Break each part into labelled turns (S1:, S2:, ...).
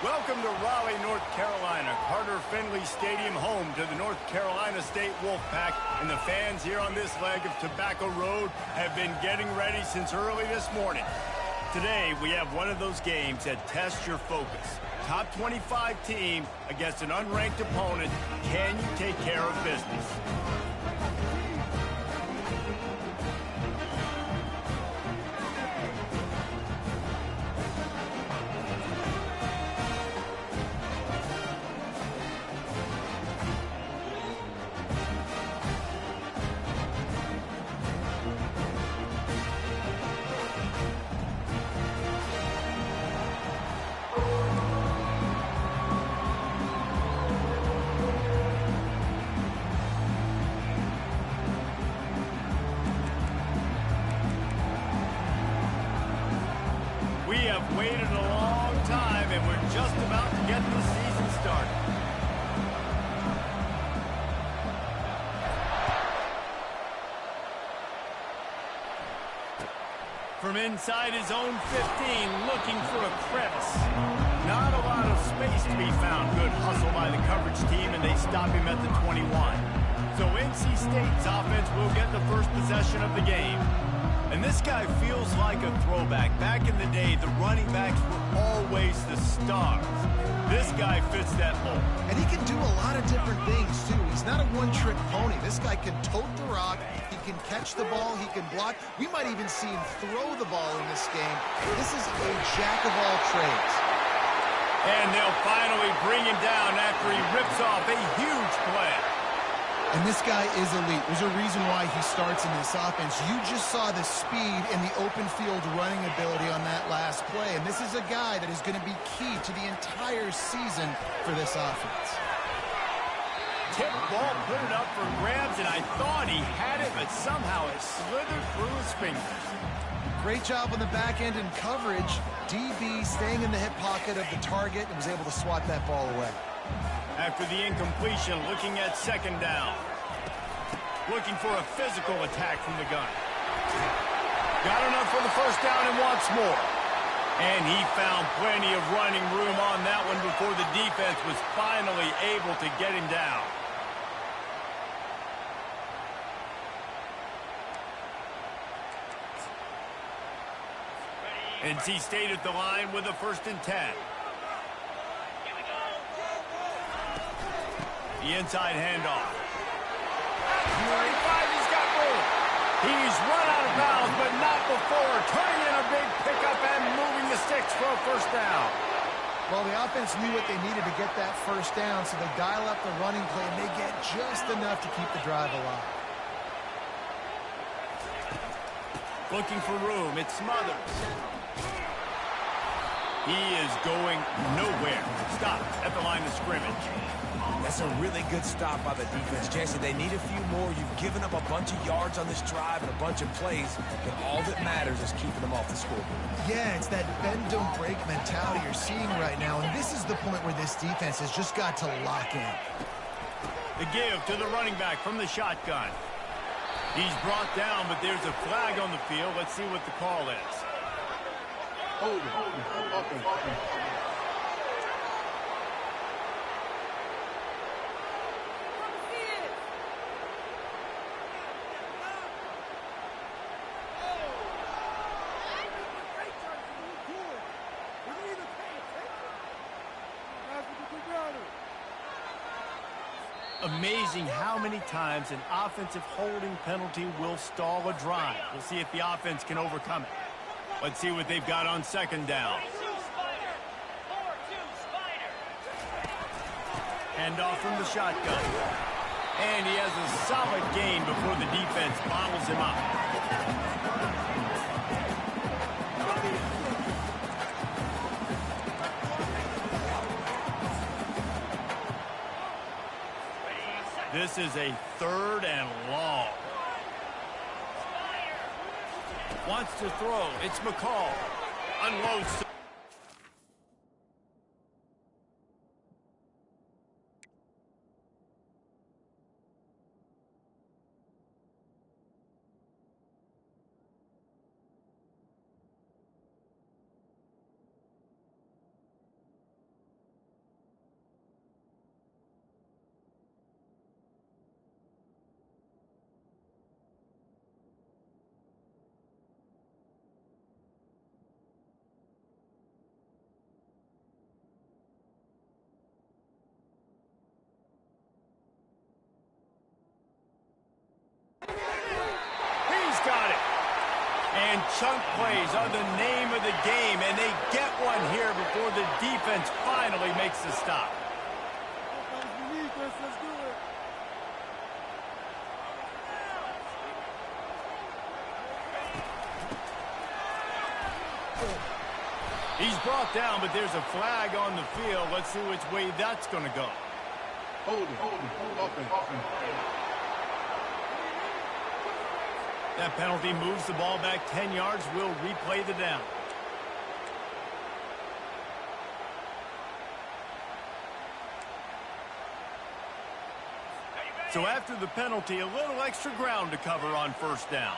S1: Welcome to Raleigh, North Carolina, Carter Finley Stadium, home to the North Carolina State Wolfpack, and the fans here on this leg of Tobacco Road have been getting ready since early this morning. Today, we have one of those games that tests your focus. Top 25 team against an unranked opponent. Can you take care of business? We have waited a long time, and we're just about to get this season started. From inside his own 15, looking for a crevice. Not a lot of space to be found. Good hustle by the coverage team, and they stop him at the 21. So NC State's offense will get the first possession of the game. And this guy feels like a throwback. Back in the day, the running backs were always the stars. This guy fits that mold.
S2: And he can do a lot of different things, too. He's not a one-trick pony. This guy can tote the rock. He can catch the ball. He can block. We might even see him throw the ball in this game. This is a jack of all trades.
S1: And they'll finally bring him down after he rips off a huge play.
S2: And this guy is elite. There's a reason why he starts in this offense. You just saw the speed and the open field running ability on that last play. And this is a guy that is going to be key to the entire season for this offense.
S1: Tip ball, put it up for grabs, and I thought he had it, but somehow it slithered through his fingers.
S2: Great job on the back end in coverage. DB staying in the hip pocket of the target and was able to swat that ball away.
S1: After the incompletion, looking at second down. Looking for a physical attack from the gun. Got enough for the first down and wants more. And he found plenty of running room on that one before the defense was finally able to get him down. NC State at the line with a 1st and 10. The inside handoff. 45, he's got room. He's run out of bounds, but not before. Turning in a big pickup and moving the sticks for a first down.
S2: Well, the offense knew what they needed to get that first down, so they dial up the running play, and they get just enough to keep the drive alive.
S1: Looking for room. It's Smothers. He is going nowhere. Stop at the line of scrimmage.
S3: That's a really good stop by the defense. Jesse, they need a few more. You've given up a bunch of yards on this drive and a bunch of plays, but all that matters is keeping them off the scoreboard.
S2: Yeah, it's that bend, don't break mentality you're seeing right now, and this is the point where this defense has just got to lock in.
S1: The give to the running back from the shotgun. He's brought down, but there's a flag on the field. Let's see what the call is. Amazing how many times an offensive holding penalty will stall a drive. We'll see if the offense can overcome it. Let's see what they've got on second down. Handoff from the shotgun. And he has a solid gain before the defense bottles him up. This is a 3rd and long. Wants to throw. It's McCall. Unloads. chunk plays are the name of the game, and they get one here before the defense finally makes the stop.
S4: Let's do it.
S1: He's brought down, but there's a flag on the field. Let's see which way that's going to go.
S4: Hold it.
S1: That penalty moves the ball back 10 yards. We'll replay the down. So after the penalty, a little extra ground to cover on first down.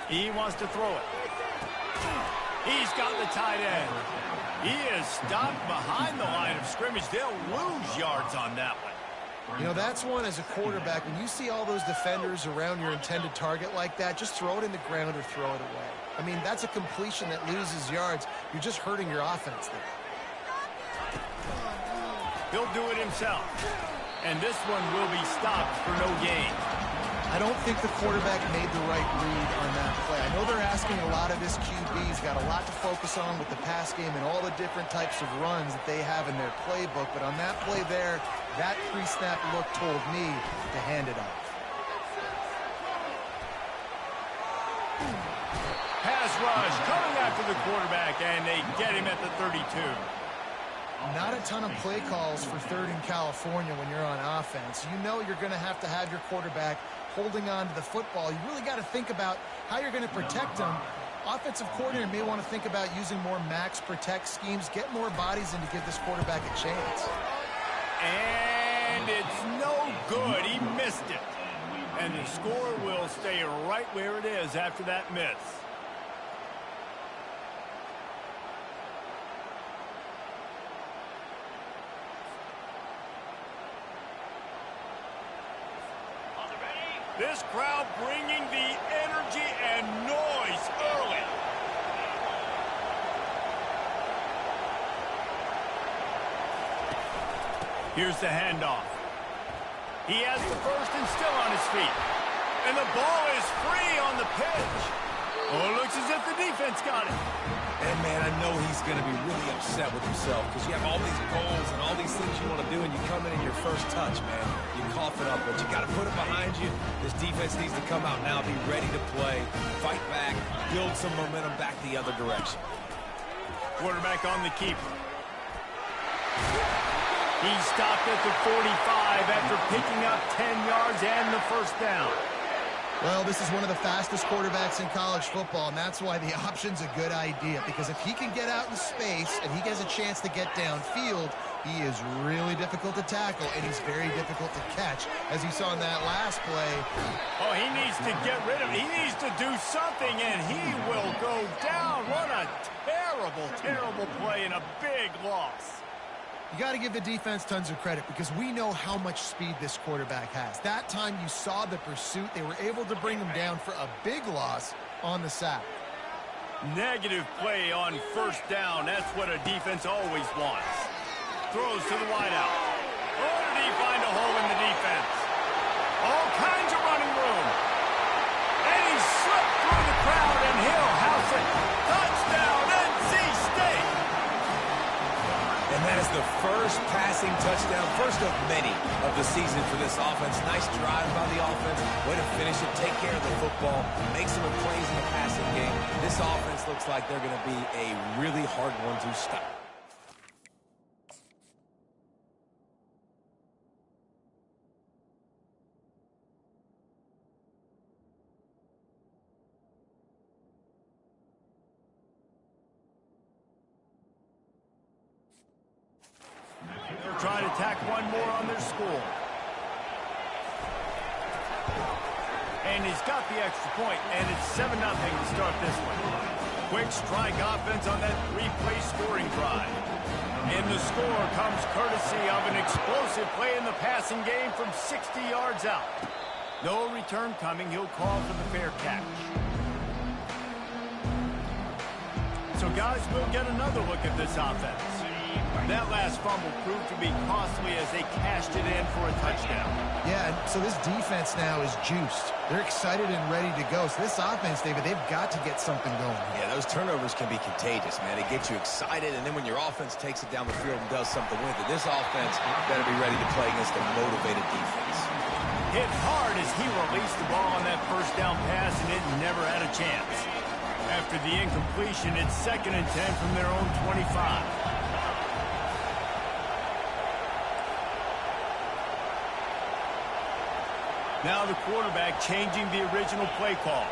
S1: He wants to throw it. He's got the tight end. He is stopped behind the line of scrimmage. They'll lose yards on that one.
S2: You know, that's one as a quarterback. When you see all those defenders around your intended target like that, just throw it in the ground or throw it away. I mean, that's a completion that loses yards. You're just hurting your offense there.
S1: He'll do it himself. And this one will be stopped for no gain.
S2: I don't think the quarterback made the right read on that play. I know they're asking a lot of his QBs, got a lot to focus on with the pass game and all the different types of runs that they have in their playbook. But on that play there, that pre-snap look told me to hand it off.
S1: Pass rush coming after the quarterback, and they get him at the 32.
S2: Not a ton of play calls for third in California when you're on offense. You know you're going to have your quarterback holding on to the football. You really got to think about how you're going to protect him. Offensive coordinator may want to think about using more max protect schemes, get more bodies in to give this quarterback a chance.
S1: And it's no good. He missed it. And the score will stay right where it is after that miss. This crowd bringing the energy and noise early. Here's the handoff. He has the first and still on his feet. And the ball is free on the pitch. Oh, it looks as if the defense got it.
S3: And, man, I know he's going to be really upset with himself because you have all these goals and all these things you want to do, and you come in your first touch, man. You cough it up, but you got to put it behind you. This defense needs to come out now, be ready to play, fight back, build some momentum back the other direction.
S1: Quarterback on the keeper. He stopped at the 45 after picking up 10 yards and the first down.
S2: Well, this is one of the fastest quarterbacks in college football, and that's why the option's a good idea, because if he can get out in space and he has a chance to get downfield, he is really difficult to tackle, and he's very difficult to catch, as you saw in that last play.
S1: Oh, he needs to get rid of it. He needs to do something, and he will go down. What a terrible, terrible play and a big loss.
S2: You got to give the defense tons of credit because we know how much speed this quarterback has. That time you saw the pursuit. They were able to bring him down for a big loss on the sack.
S1: Negative play on first down. That's what a defense always wants. Throws to the wideout. Oh, did he find a hole in the defense? All kinds of running room. And he slipped through the crowd, and he'll house it. Touchdown, NC State.
S3: And that is the first passing touchdown, first of many of the season for this offense. Nice drive by the offense. Way to finish it, take care of the football, make some plays in the passing game. This offense looks like they're going to be a really hard one to stop.
S1: Try to tack one more on their score. And he's got the extra point, and it's 7-0 to start this one. Quick strike offense on that three-play scoring drive. And the score comes courtesy of an explosive play in the passing game from 60 yards out. No return coming. He'll call for the fair catch. So, guys, we'll get another look at this offense. That last fumble proved to be costly as they cashed it in for a touchdown.
S2: Yeah, Yeah, so this defense now is juiced. They're excited and ready to go. So this offense, David, they've got to get something going.
S3: Yeah, those turnovers can be contagious, man. They get you excited, and then when your offense takes it down the field and does something with it, this offense better be ready to play against a motivated defense.
S1: Hit hard as he released the ball on that first down pass, and it never had a chance. After the incompletion, it's 2nd and 10 from their own 25. Now the quarterback changing the original play call.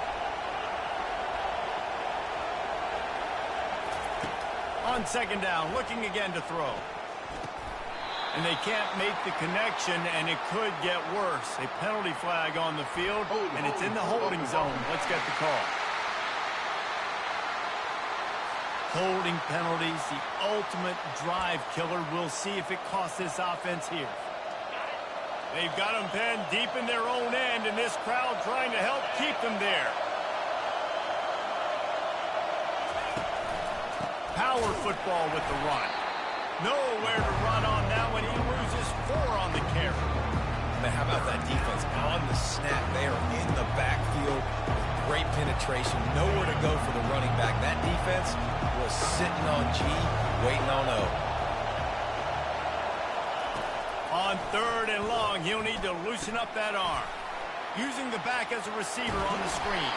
S1: On 2nd down, looking again to throw. And they can't make the connection, and it could get worse. A penalty flag on the field, and it's in the holding zone. Let's get the call. Holding penalties, the ultimate drive killer. We'll see if it costs this offense here. They've got them pinned deep in their own end, and this crowd trying to help keep them there. Power football with the run. Nowhere to run on that one. He loses 4 on the carry.
S3: Man, how about that defense on the snap? They are in the backfield. Great penetration. Nowhere to go for the running back. That defense was sitting on G, waiting on O.
S1: On 3rd and long, he'll need to loosen up that arm. Using the back as a receiver on the screen.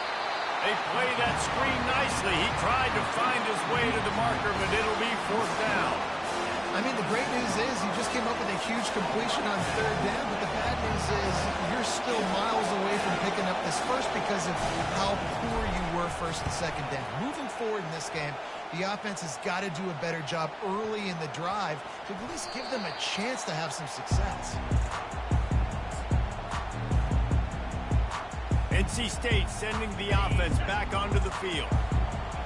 S1: They play that screen nicely. He tried to find his way to the marker, but it'll be 4th down.
S2: I mean, the great news is he just came up with a huge completion on 3rd down, but the bad news is you're still miles away from picking up this first because of how poor you were 1st and 2nd down. Moving forward in this game, the offense has got to do a better job early in the drive to at least give them a chance to have some success.
S1: NC State sending the offense back onto the field.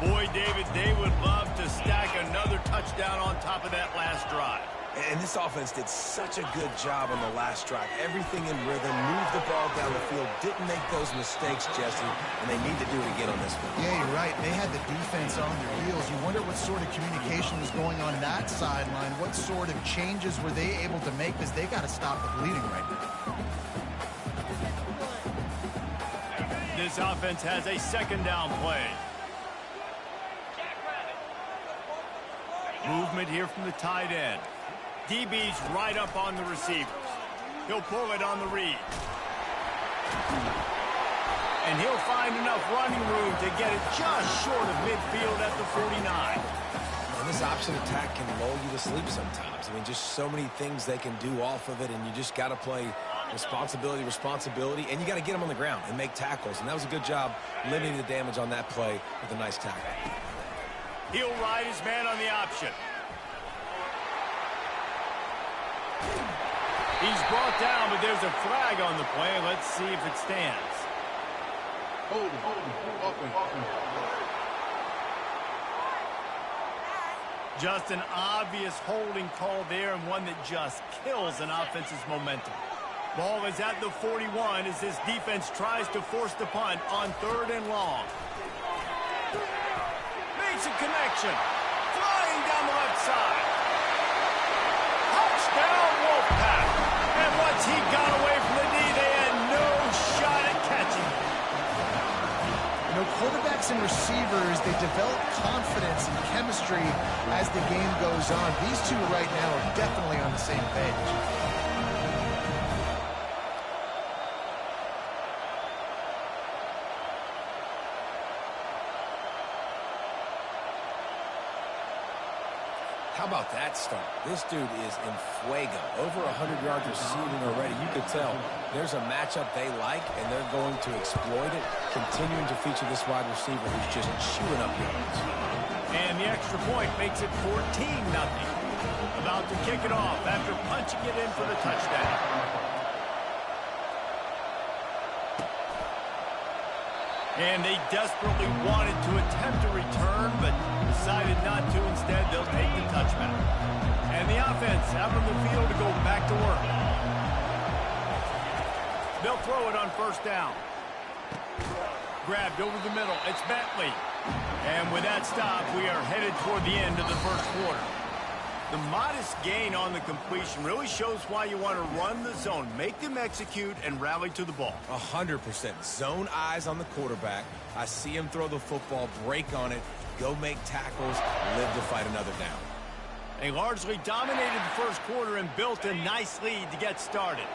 S1: Boy, David, they would love to stack another touchdown on top of that last drive.
S3: And this offense did such a good job on the last drive. Everything in rhythm, moved the ball down the field, didn't make those mistakes, Jesse, and they need to do it again on this one.
S2: Yeah, you're right. They had the defense on their heels. You wonder what sort of communication was going on that sideline. What sort of changes were they able to make, because they got to stop the bleeding right now.
S1: This offense has a 2nd down play. Movement here from the tight end. DB's right up on the receivers. He'll pull it on the read. And he'll find enough running room to get it just short of midfield at the 49.
S3: And this option attack can lull you to sleep sometimes. I mean, just so many things they can do off of it, and you just got to play responsibility, and you got to get them on the ground and make tackles. And that was a good job limiting the damage on that play with a nice tackle.
S1: He'll ride his man on the option. He's brought down, but there's a flag on the play. Let's see if it stands.
S4: Hold it.
S1: Just an obvious holding call there, and one that just kills an offense's momentum. Ball is at the 41 as this defense tries to force the punt on 3rd and long. Makes a connection. Flying down the left side. Touchdown, Wolfpack. And once he got away from the knee, they had no shot at catching him.
S2: You know, quarterbacks and receivers, they develop confidence and chemistry as the game goes on. These two right now are definitely on the same page.
S3: How about that start? This dude is in fuego. Over 100 yards receiving already. You could tell there's a matchup they like, and they're going to exploit it, continuing to feature this wide receiver who's just chewing up yards.
S1: And the extra point makes it 14-0. About to kick it off after punching it in for the touchdown. And they desperately wanted to attempt a return, but decided not to. Instead, they'll take the touchback. And the offense out on the field to go back to work. They'll throw it on 1st down. Grabbed over the middle. It's Bentley. And with that stop, we are headed toward the end of the 1st quarter. The modest gain on the completion really shows why you want to run the zone, make them execute, and rally to the ball.
S3: 100%. Zone eyes on the quarterback. I see him throw the football, break on it, go make tackles, live to fight another down.
S1: They largely dominated the first quarter and built a nice lead to get started.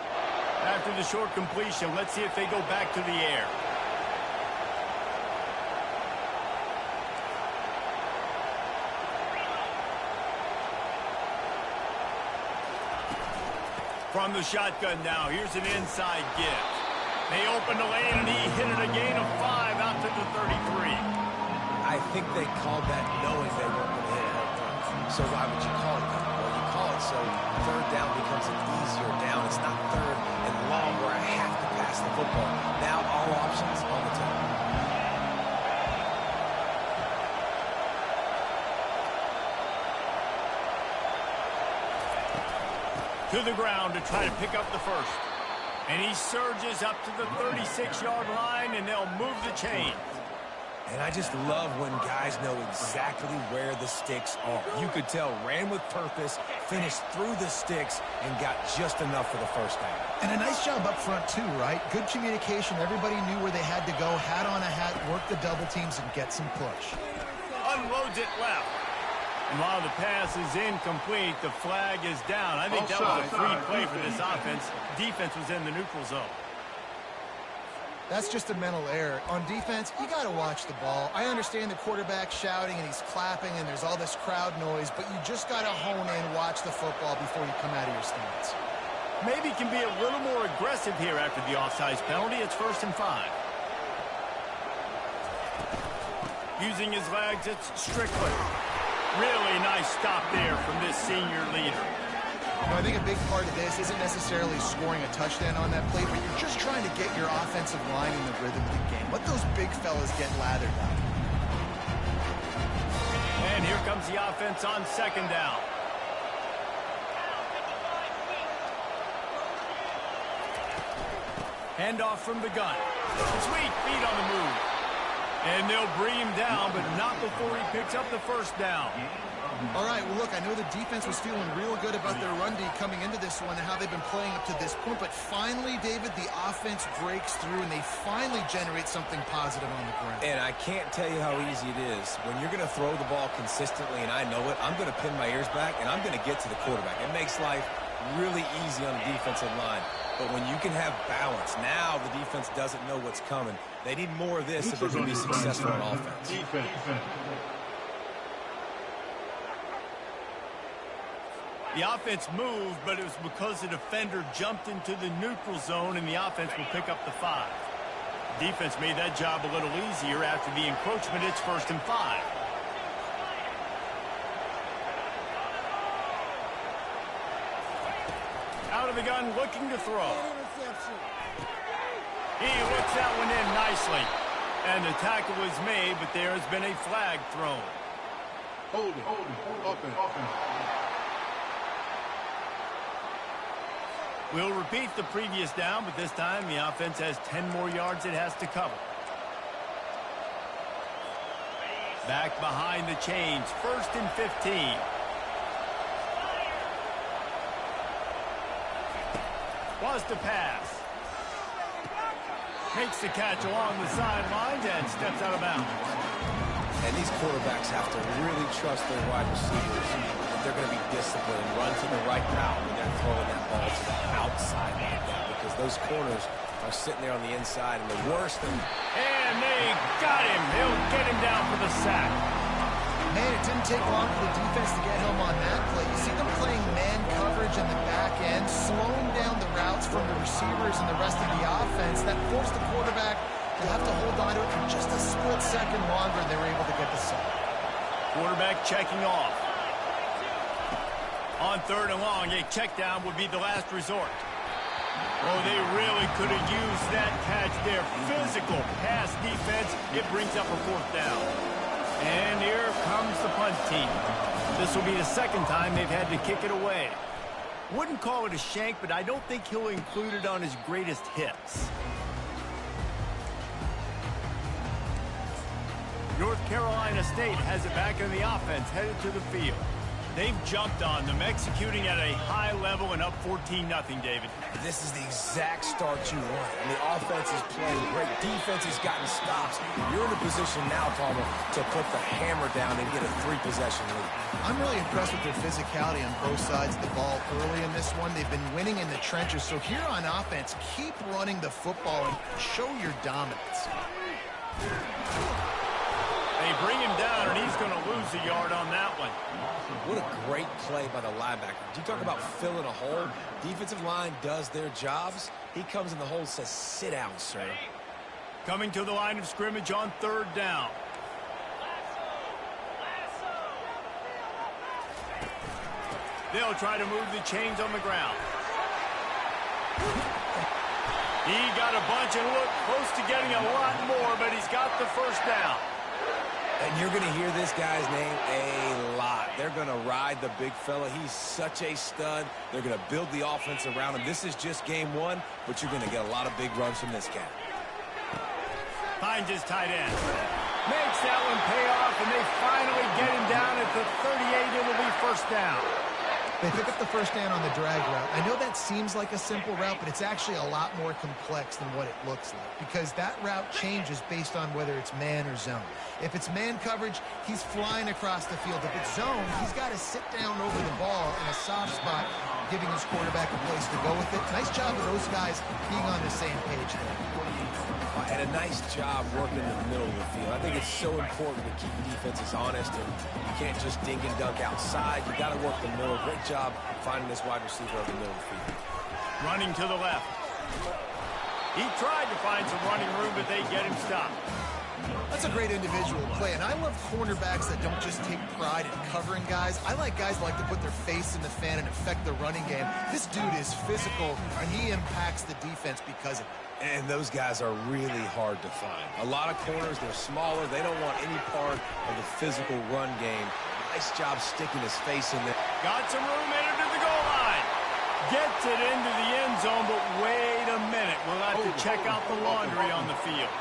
S1: After the short completion, let's see if they go back to the air. From the shotgun now, here's an inside give. They open the lane, and he hit it a gain of 5 out to the 33.
S3: I think they called that knowing they weren't going to hit a home run. So why would you call it that? Well, you call it so third down becomes an easier down. It's not third and long where I have to pass the football. Now all options on the table.
S1: To the ground to try to pick up the first. And he surges up to the 36-yard line, and they'll move the chain.
S3: And I just love when guys know exactly where the sticks are. You could tell ran with purpose, finished through the sticks, and got just enough for the first down.
S2: And a nice job up front, too, right? Good communication. Everybody knew where they had to go, hat on a hat, work the double teams, and get some push.
S1: Unloads it left. And while the pass is incomplete, the flag is down. I think that was a free play for this offense. Defense was in the neutral zone.
S2: That's just a mental error. On defense, you got to watch the ball. I understand the quarterback shouting and he's clapping and there's all this crowd noise, but you just got to hone in, watch the football before you come out of your stance.
S1: Maybe can be a little more aggressive here after the offsides penalty. It's 1st and 5. Using his legs, it's Strickland. Really nice stop there from this senior leader.
S2: I think a big part of this isn't necessarily scoring a touchdown on that play, but you're just trying to get your offensive line in the rhythm of the game. Let those big fellas get lathered out.
S1: And here comes the offense on 2nd down. Handoff from the gun. Sweet feet on the move. And they'll bring him down, but not before he picks up the first down.
S2: All right, well, look, I know the defense was feeling real good about their run D coming into this one and how they've been playing up to this point, but finally, David, the offense breaks through and they finally generate something positive on the ground.
S3: And I can't tell you how easy it is. When you're going to throw the ball consistently, and I know it, I'm going to pin my ears back, and I'm going to get to the quarterback. It makes life really easy on the defensive line. But when you can have balance, now the defense doesn't know what's coming. They need more of this if they're going to be successful on offense.
S1: The offense moved, but it was because the defender jumped into the neutral zone, and the offense will pick up the 5. Defense made that job a little easier after the encroachment. It's 1st and 5. Out of the gun, looking to throw. He looks that one in nicely. And the tackle was made, but there has been a flag thrown.
S4: Hold it. Offense.
S1: We'll repeat the previous down, but this time the offense has 10 more yards it has to cover. Back behind the chains, 1st and 15. Was to pass. Makes the catch along the sidelines and steps out of bounds.
S3: And these quarterbacks have to really trust their wide receivers that they're going to be disciplined and run to the right route when they're throwing that ball to the outside like that, because those corners are sitting there on the inside, and the worst thing.
S1: And they got him. They'll get him down for the sack.
S2: Man, it didn't take long for the defense to get home on that play. You see them playing man coverage in the back end, slowing down the routes from the receivers and the rest of the offense. That forced the quarterback to have to hold on to it for just a split second longer, and they were able to get the sack.
S1: Quarterback checking off. On 3rd and long, a check down would be the last resort. Oh, they really could have used that catch there. Physical pass defense. It brings up a 4th down. And here comes the punt team. This will be the 2nd time they've had to kick it away. Wouldn't call it a shank, but I don't think he'll include it on his greatest hits. North Carolina State has it back in the offense, headed to the field. They've jumped on them, executing at a high level and up 14-0, David.
S3: This is the exact start you want. And the offense is playing great. Defense has gotten stops. You're in a position now, Palmer, to put the hammer down and get a 3-possession lead.
S2: I'm really impressed with their physicality on both sides of the ball early in this one. They've been winning in the trenches. So here on offense, keep running the football and show your dominance.
S1: They bring him down, and he's going to lose a yard on that one.
S3: What a great play by the linebacker. You talk about filling a hole. Defensive line does their jobs. He comes in the hole and says, sit down, sir.
S1: Coming to the line of scrimmage on 3rd down. They'll try to move the chains on the ground. He got a bunch and looked close to getting a lot more, but he's got the 1st down.
S3: And you're going to hear this guy's name a lot. They're going to ride the big fella. He's such a stud. They're going to build the offense around him. This is just game 1, but you're going to get a lot of big runs from this guy.
S1: Finds his tight end. Makes that one pay off, and they finally get him down at the 38. It'll be 1st down.
S2: They pick up the 1st down on the drag route. I know that seems like a simple route, but it's actually a lot more complex than what it looks like because that route changes based on whether it's man or zone. If it's man coverage, he's flying across the field. If it's zone, he's got to sit down over the ball in a soft spot, giving his quarterback a place to go with it. Nice job of those guys being on the same page there.
S3: And a nice job working in the middle of the field. I think it's so important to keep defenses honest, and you can't just dink and dunk outside. You got to work the middle. Great job finding this wide receiver over the middle of the field.
S1: Running to the left. He tried to find some running room, but they get him stopped.
S2: That's a great individual play, and I love cornerbacks that don't just take pride in covering guys. I like guys that like to put their face in the fan and affect the running game. This dude is physical, and he impacts the defense because of it.
S3: And those guys are really hard to find. A lot of corners, they're smaller. They don't want any part of the physical run game. Nice job sticking his face in there.
S1: Got some room, headed to the goal line. Gets it into the end zone, but wait a minute. We'll have to check out the laundry on the field.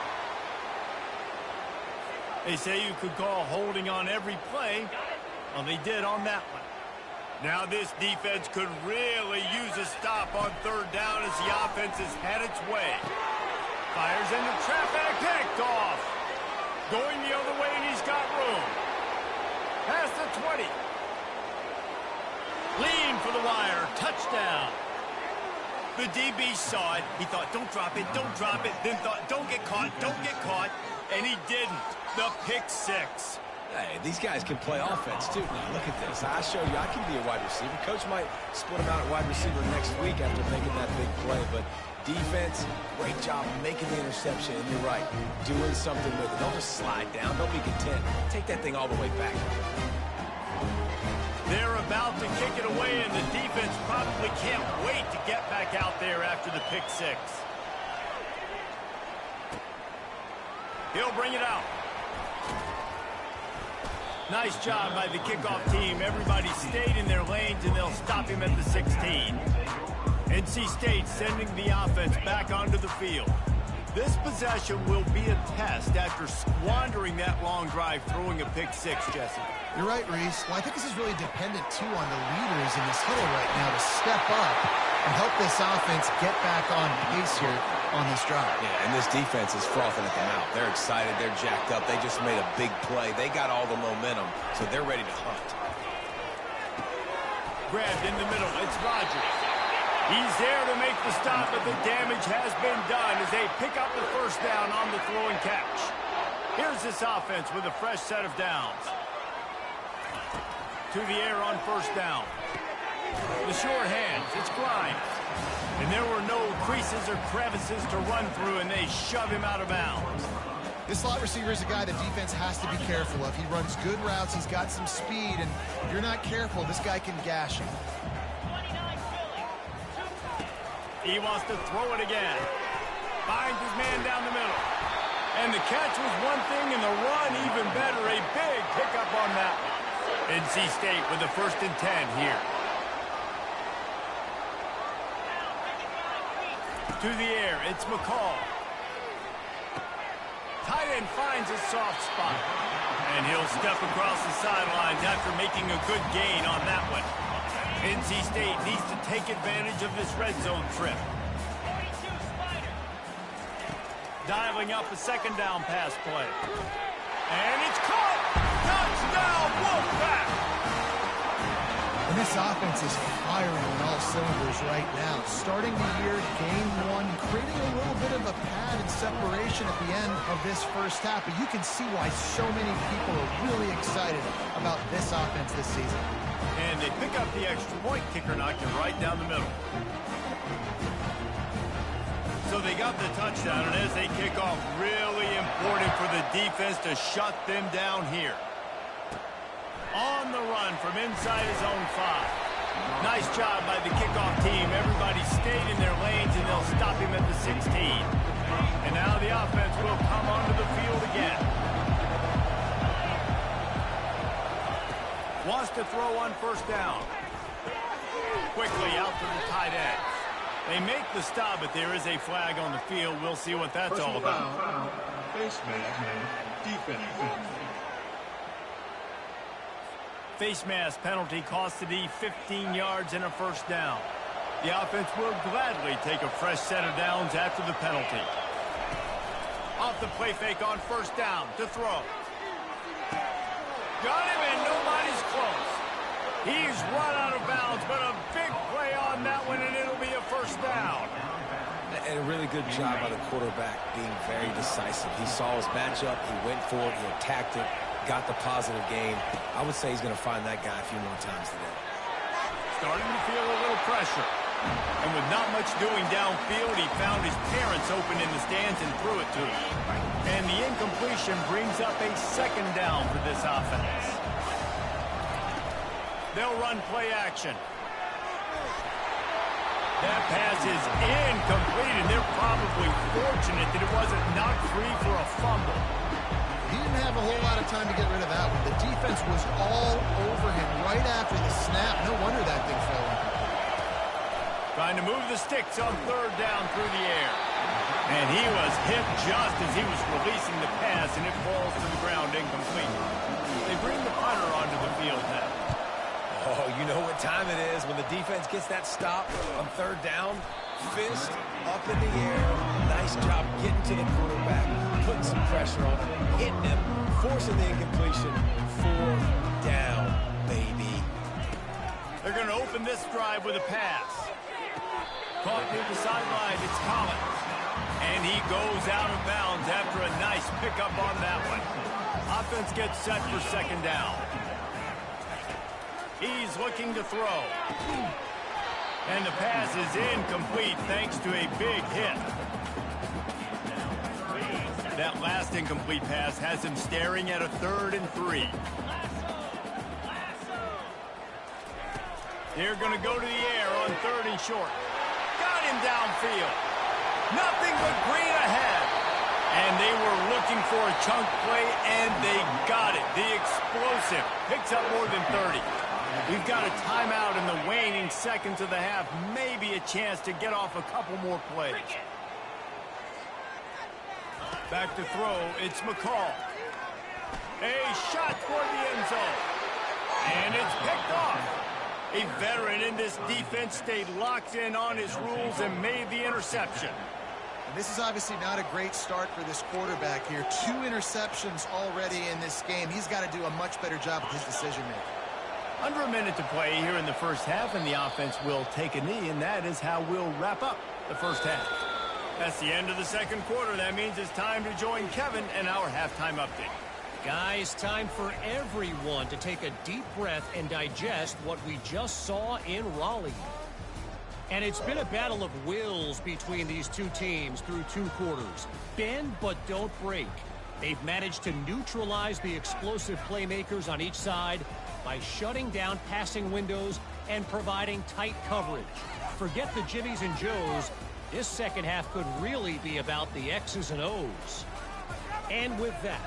S1: They say you could call holding on every play. Well, they did on that one. Now this defense could really use a stop on 3rd down as the offense has had its way. Fires into traffic, picked off. Going the other way, and he's got room. Past the 20. Lean for the wire, touchdown. The DB saw it. He thought, don't drop it, don't drop it. Then thought, don't get caught, don't get caught. And he didn't. The pick 6.
S3: Hey, these guys can play offense, too. Now, look at this. I show you I can be a wide receiver. Coach might split him out at wide receiver next week after making that big play. But defense, great job making the interception. And you're right, doing something with it. Don't just slide down. Don't be content. Take that thing all the way back.
S1: They're about to kick it away, and the defense probably can't wait to get back out there after the pick 6. He'll bring it out. Nice job by the kickoff team. Everybody stayed in their lanes, and they'll stop him at the 16. NC State sending the offense back onto the field. This possession will be a test after squandering that long drive, throwing a pick 6, Jesse.
S2: You're right, Reese. Well, I think this is really dependent, too, on the leaders in this huddle right now to step up and help this offense get back on pace here on this drive.
S3: Yeah, and this defense is frothing at the mouth. They're excited. They're jacked up. They just made a big play. They got all the momentum, so they're ready to hunt.
S1: Grabbed in the middle. It's Rodgers. He's there to make the stop, but the damage has been done as they pick up the 1st down on the throw and catch. Here's this offense with a fresh set of downs. To the air on 1st down. The short hands, it's Grimes. And there were no creases or crevices to run through, and they shove him out of bounds.
S2: This slot receiver is a guy the defense has to be careful of. He runs good routes, he's got some speed, and if you're not careful, this guy can gash him.
S1: He wants to throw it again. Finds his man down the middle. And the catch was one thing, and the run even better. A big pickup on that one. NC State with the 1st and 10 here. To the air, it's McCall. Tight end finds a soft spot. And he'll step across the sidelines after making a good gain on that one. NC State needs to take advantage of this red zone trip. Dialing up a second down pass play. And it's caught! Touchdown, Wolfpack!
S2: And this offense is firing on all cylinders right now. Starting the year, game one, creating a little bit of a pad and separation at the end of this first half. But you can see why so many people are really excited about this offense this season.
S1: And they pick up the extra point. Kicker knocked it right down the middle. So they got the touchdown, and as they kick off, really important for the defense to shut them down here. On the run from inside his own 5. Nice job by the kickoff team. Everybody stayed in their lanes, and they'll stop him at the 16. And now the offense will come onto the field again. Wants to throw on first down. Quickly out to the tight end. They make the stop, but there is a flag on the field. We'll see what that's all about.
S4: Face mask, defense.
S1: Face mask penalty cost the D 15 yards and a first down. The offense will gladly take a fresh set of downs after the penalty. Off the play fake on first down to throw. Got him, and nobody's close. He's run out of bounds, but a big play on that one, and it'll be a first down.
S3: And a really good job by the quarterback being very decisive. He saw his matchup, he went for it, he attacked it, got the positive gain. I would say he's going to find that guy a few more times today.
S1: Starting to feel a little pressure. And with not much doing downfield, he found his parents open in the stands and threw it to him. And the incompletion brings up a second down for this offense. They'll run play action. That pass is incomplete, and they're probably fortunate that it wasn't knocked free for a fumble.
S2: He didn't have a whole lot of time to get rid of that one. The defense was all over him right after the snap. No wonder that thing fell incomplete.
S1: Trying to move the sticks on third down through the air. And he was hit just as he was releasing the pass, and it falls to the ground incomplete. They bring the punter onto the field now.
S3: Oh, you know what time it is when the defense gets that stop on third down. Fist up in the air. Nice job getting to the quarterback, putting some pressure on him, hitting him, forcing the incompletion. Fourth down, baby.
S1: They're going to open this drive with a pass. Caught near the sideline, it's Collins. And he goes out of bounds after a nice pickup on that one. Offense gets set for second down. He's looking to throw. And the pass is incomplete thanks to a big hit. That last incomplete pass has him staring at a 3rd and 3. They're going to go to the air on 3rd and short. Got him downfield. Nothing but green ahead. And they were looking for a chunk play, and they got it. The explosive picks up more than 30. We've got a timeout in the waning seconds of the half. Maybe a chance to get off a couple more plays. Back to throw, it's McCall. A shot toward the end zone. And it's picked off. A veteran in this defense stayed locked in on his rules and made the interception.
S2: And this is obviously not a great start for this quarterback here. 2 interceptions already in this game. He's got to do a much better job with his decision-making.
S1: Under a minute to play here in the first half, and the offense will take a knee, and that is how we'll wrap up the first half. That's the end of the second quarter. That means it's time to join Kevin and our halftime update.
S5: Guys, time for everyone to take a deep breath and digest what we just saw in Raleigh. And it's been a battle of wills between these two teams through 2 quarters. Bend but don't break. They've managed to neutralize the explosive playmakers on each side by shutting down passing windows and providing tight coverage. Forget the Jimmies and Joes. This second half could really be about the X's and O's. And with that,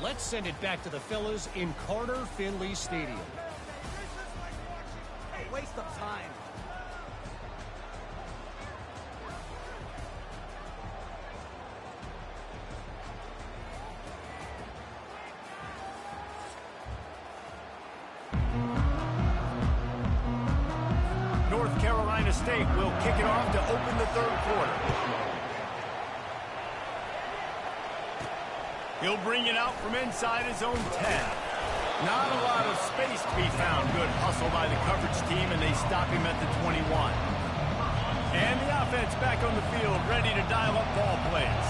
S5: let's send it back to the fellas in Carter Finley Stadium.
S6: Waste of time.
S1: Carolina State will kick it off to open the third quarter. He'll bring it out from inside his own 10. Not a lot of space to be found. Good hustle by the coverage team, and they stop him at the 21. And the offense back on the field, ready to dial up ball plays.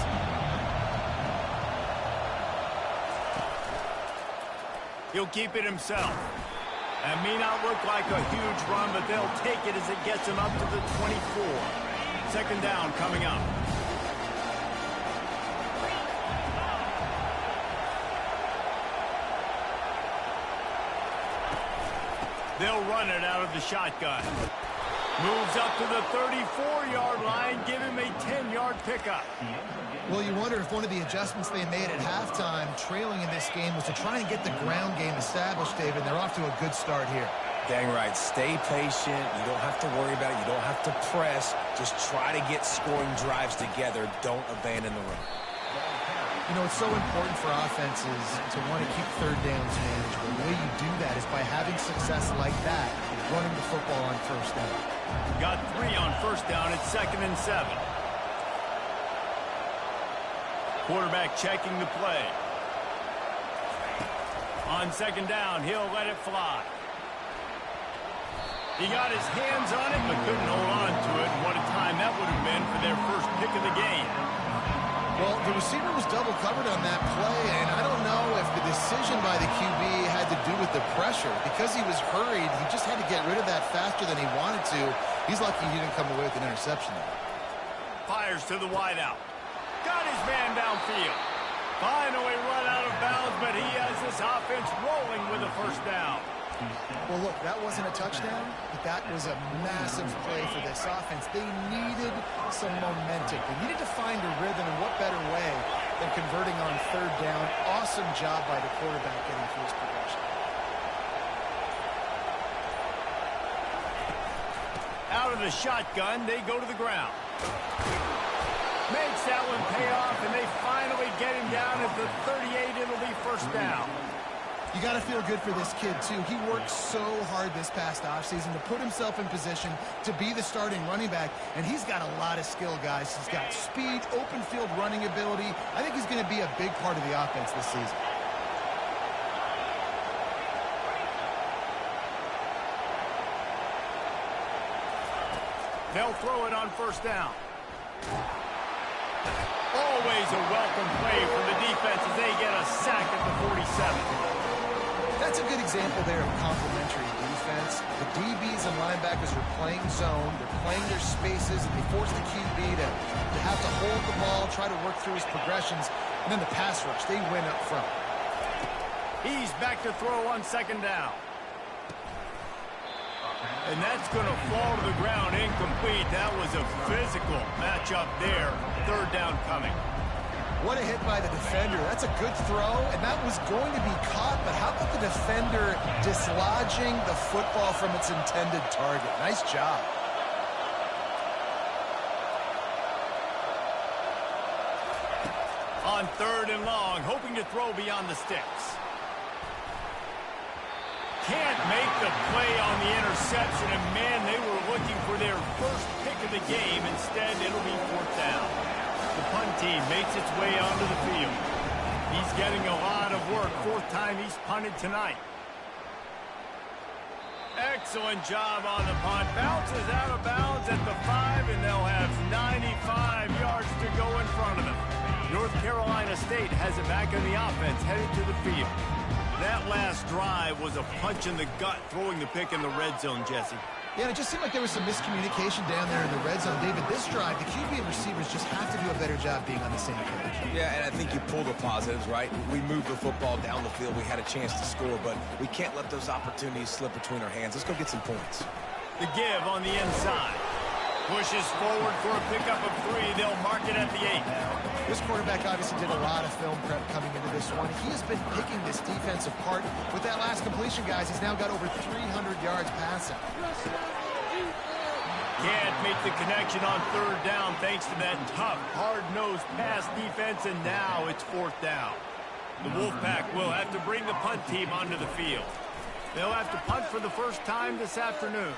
S1: He'll keep it himself. That may not look like a huge run, but they'll take it as it gets him up to the 24. Second down coming up. They'll run it out of the shotgun. Moves up to the 34-yard line, give him a 10-yard pickup.
S2: Well, you wonder if one of the adjustments they made at halftime, trailing in this game, was to try and get the ground game established, David. They're off to a good start here.
S3: Dang right. Stay patient. You don't have to worry about it. You don't have to press. Just try to get scoring drives together. Don't abandon the run.
S2: You know, it's so important for offenses to want to keep third downs manageable. The way you do that is by having success like that, running the football on first down.
S1: Got 3 on first down. It's 2nd and 7. Quarterback checking the play. On 2nd down, he'll let it fly. He got his hands on it, but couldn't hold on to it. And what a time that would have been for their first pick of the game.
S2: Well, the receiver was double covered on that play, and I don't know if the decision by the QB had to do with the pressure. Because he was hurried, he just had to get rid of that faster than he wanted to. He's lucky he didn't come away with an interception there.
S1: Fires to the wideout. Got his man downfield. Finally run out of bounds, but he has this offense rolling with a first down.
S2: Well, look, that wasn't a touchdown, but that was a massive play for this offense. They needed some momentum. They needed to find a rhythm, and what better way than converting on third down. Awesome job by the quarterback getting through his progression.
S1: Out of the shotgun, they go to the ground. Makes that one pay off, and they finally get him down at the 38. It'll be first down.
S2: You got to feel good for this kid, too. He worked so hard this past offseason to put himself in position to be the starting running back, and he's got a lot of skill, guys. He's got speed, open field running ability. I think he's going to be a big part of the offense this season.
S1: They'll throw it on first down. Always a welcome play from the defense as they get a sack at the 47.
S2: That's a good example there of complementary defense. The DBs and linebackers are playing zone. They're playing their spaces, and they force the QB to have to hold the ball, try to work through his progressions, and then the pass rush. They win up front.
S1: He's back to throw on 2nd down. And that's going to fall to the ground incomplete. That was a physical matchup there. 3rd down coming.
S2: What a hit by the defender. That's a good throw, and that was going to be caught, but how about the defender dislodging the football from its intended target? Nice job.
S1: On 3rd and long, hoping to throw beyond the sticks. Can't make the play on the interception, and man, they were looking for their first pick of the game. Instead, it'll be 4th down. The punt team makes its way onto the field. He's getting a lot of work. 4th time he's punted tonight. Excellent job on the punt. Bounces out of bounds at the 5, and they'll have 95 yards to go in front of them. North Carolina State has it back in the offense, headed to the field. That last drive was a punch in the gut, throwing the pick in the red zone, Jesse.
S2: Yeah, it just seemed like there was some miscommunication down there in the red zone. David, this drive, the QB and receivers just have to do a better job being on the same page.
S3: Yeah, and I think you pull the positives, right? We moved the football down the field. We had a chance to score, but we can't let those opportunities slip between our hands. Let's go get some points.
S1: The give on the inside. Pushes forward for a pickup of 3. They'll mark it at the 8.
S2: This quarterback obviously did a lot of film prep coming into this one. He has been picking this defense apart. With that last completion, guys, he's now got over 300 yards passing.
S1: Can't make the connection on 3rd down thanks to that tough, hard-nosed pass defense, and now it's 4th down. The Wolfpack will have to bring the punt team onto the field. They'll have to punt for the first time this afternoon.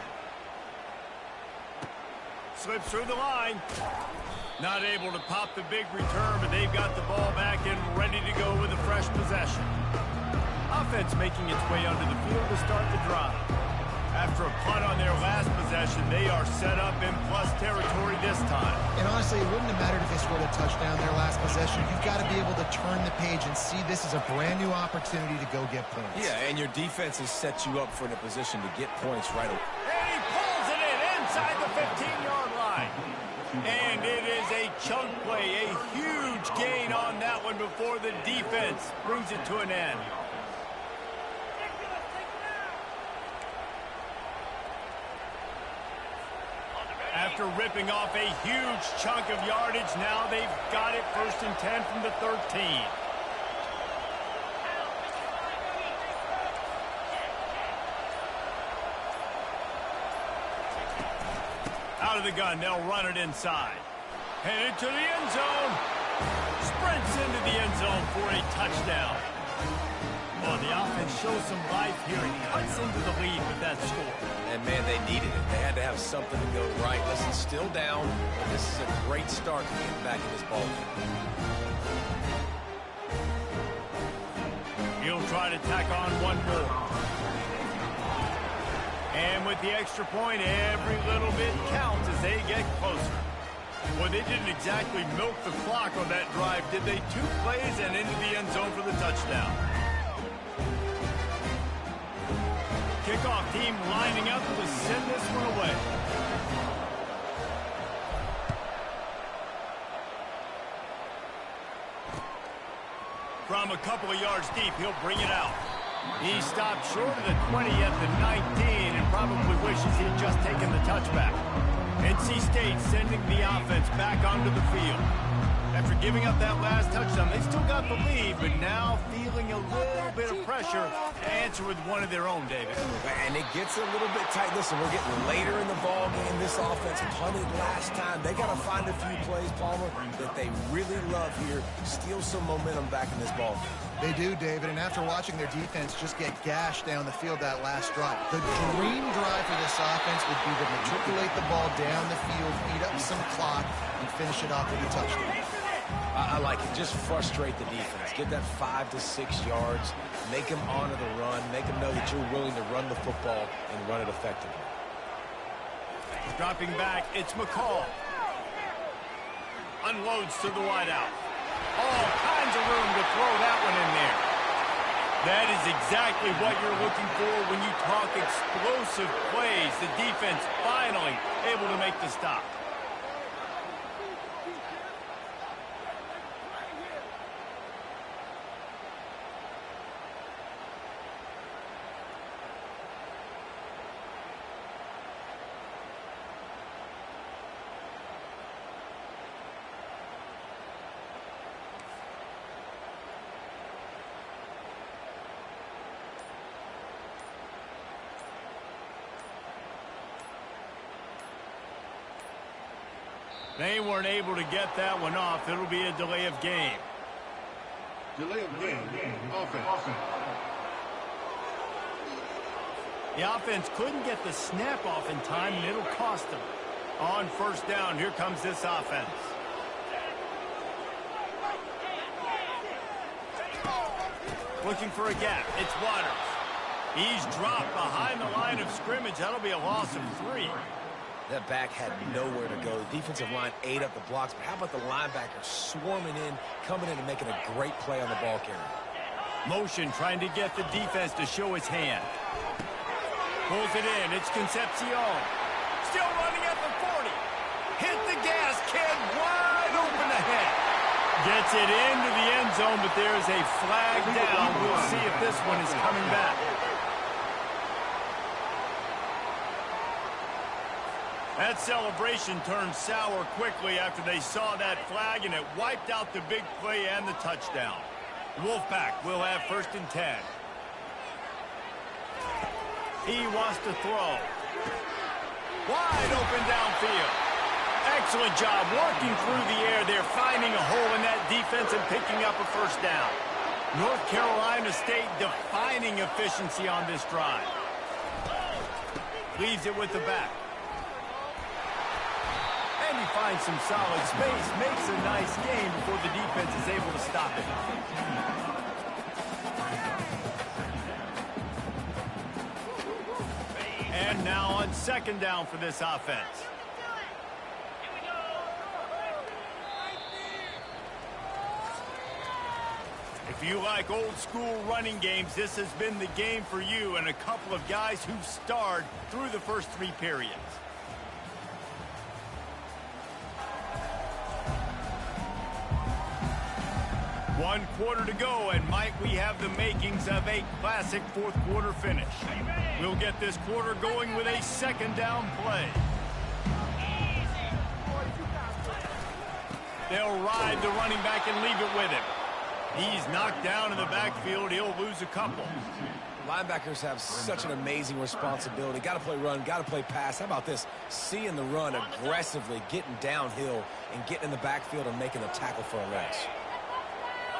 S1: Slips through the line. Not able to pop the big return, but they've got the ball back and ready to go with a fresh possession. Offense making its way onto the field to start the drive. After a punt on their last possession, they are set up in plus territory this time.
S2: And honestly, it wouldn't have mattered if they scored a touchdown their last possession. You've got to be able to turn the page and see this as a brand new opportunity to go get points.
S3: Yeah, and your defense has set you up for a position to get points right away.
S1: And he pulls it in inside the 15-yard line. And it is a chunk play, a huge gain on that one before the defense brings it to an end. After ripping off a huge chunk of yardage, now they've got it 1st and 10 from the 13. Out of the gun, they'll run it inside. Headed to the end zone. Sprints into the end zone for a touchdown. Well, the offense shows some life here and cuts into the lead with that score.
S3: And, man, they needed it. They had to have something to go right. Listen, still down, but this is a great start to get back in this ball game.
S1: He'll try to tack on one more. And with the extra point, every little bit counts as they get closer. Well, they didn't exactly milk the clock on that drive, did they? 2 plays and into the end zone for the touchdown. Kickoff team lining up to send this one away. From a couple of yards deep, he'll bring it out. He stopped short of the 20 at the 19 and probably wishes he'd just taken the touchback. NC State sending the offense back onto the field. After giving up that last touchdown, they still got the lead, but now feeling a little bit of pressure to answer with one of their own, David.
S3: And it gets a little bit tight. Listen, we're getting later in the ball game. This offense punted last time. They got to find a few plays, Palmer, that they really love here. Steal some momentum back in this ball game.
S2: They do, David, and after watching their defense just get gashed down the field that last drive, the dream drive for this offense would be to matriculate the ball down the field, eat up some clock, and finish it off with a touchdown.
S3: I like it. Just frustrate the defense. Get that 5 to 6 yards. Make them honor the run. Make them know that you're willing to run the football and run it effectively.
S1: Dropping back, it's McCall. Unloads to the wideout. All kinds of room to throw that one in there. That is exactly what you're looking for when you talk explosive plays. The defense finally able to make the stop. They weren't able to get that one off. It'll be a delay of game.
S4: Delay of game. Offense.
S1: The offense couldn't get the snap off in time, and it'll cost them. On 1st down, here comes this offense. Looking for a gap. It's Waters. He's dropped behind the line of scrimmage. That'll be a loss of 3.
S3: That back had nowhere to go. The defensive line ate up the blocks, but how about the linebacker swarming in, coming in and making a great play on the ball carrier?
S1: Motion trying to get the defense to show his hand. Pulls it in. It's Concepcion. Still running at the 40. Hit the gas, kid. Wide open ahead. Gets it into the end zone, but there's a flag down. We'll see if this one is coming back. That celebration turned sour quickly after they saw that flag, and it wiped out the big play and the touchdown. Wolfpack will have 1st and 10. He wants to throw. Wide open downfield. Excellent job working through the air there, finding a hole in that defense and picking up a 1st down. North Carolina State defining efficiency on this drive. Leaves it with the back. finds some solid space, makes a nice gain before the defense is able to stop it. And now on second down for this offense. If you like old school running games, this has been the game for you and a couple of guys who starred through the first 3 periods. One quarter to go, and might we have the makings of a classic fourth quarter finish. We'll get this quarter going with a second down play. They'll ride the running back and leave it with him. He's knocked down in the backfield. He'll lose a couple.
S3: Linebackers have such an amazing responsibility. Got to play run, got to play pass. How about this? Seeing the run aggressively, getting downhill, and getting in the backfield and making a tackle for a loss.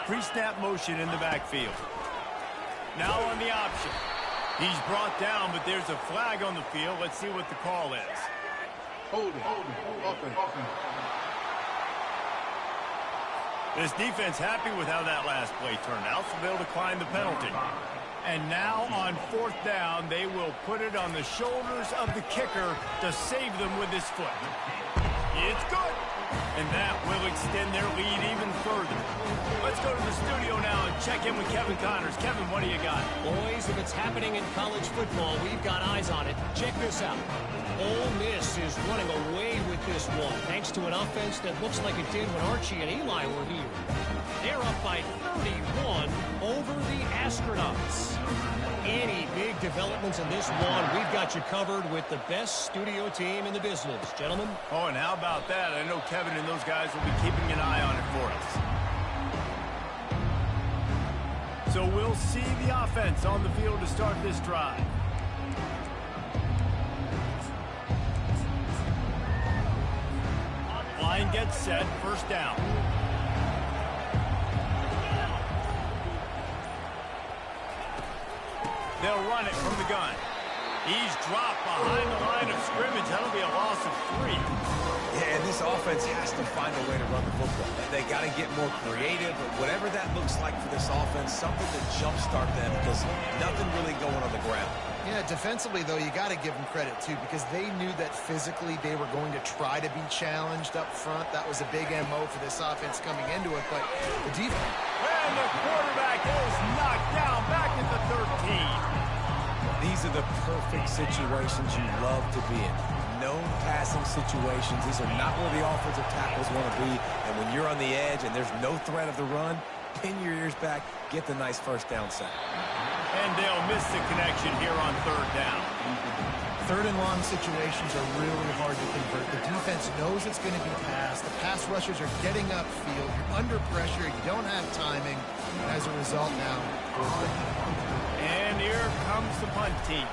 S1: Pre-snap motion in the backfield. Now on the option. He's brought down, but there's a flag on the field. Let's see what the call is.
S4: Hold it. Offense.
S1: This defense happy with how that last play turned out, so they'll decline the penalty. And now on fourth down, they will put it on the shoulders of the kicker to save them with his foot. It's good. And that will extend their lead even further. Let's go to the studio now and check in with Kevin Connors. Kevin, what do you got?
S5: Boys, if it's happening in college football, we've got eyes on it. Check this out. Ole Miss is running away with this one, thanks to an offense that looks like it did when Archie and Eli were here. They're up by 31 over the Astronauts. Any big developments in this one, we've got you covered with the best studio team in the business, gentlemen.
S1: Oh, and how about that? I know Kevin and those guys will be keeping an eye on it for us. So we'll see the offense on the field to start this drive. Line gets set, first down. They'll run it from the gun. He's dropped behind the line of scrimmage. That'll be a loss of 3.
S3: Yeah, and this offense has to find a way to run the football. They got to get more creative, but whatever that looks like for this offense, something to jumpstart them because nothing really going on the ground.
S2: Yeah, defensively, though, you got to give them credit, too, because they knew that physically they were going to try to be challenged up front. That was a big MO for this offense coming into it, but the defense...
S1: And the quarterback is knocked down back at the 13.
S3: These are the perfect situations you love to be in. No passing situations. These are not where the offensive tackles want to be, and when you're on the edge and there's no threat of the run, pin your ears back, get the nice first down sack.
S1: And they'll miss the connection here on third down.
S2: Third and long situations are really hard to convert. The defense knows it's going to be passed. The pass rushers are getting upfield. You're under pressure. You don't have timing. And as a result now,
S1: and here comes the punt team.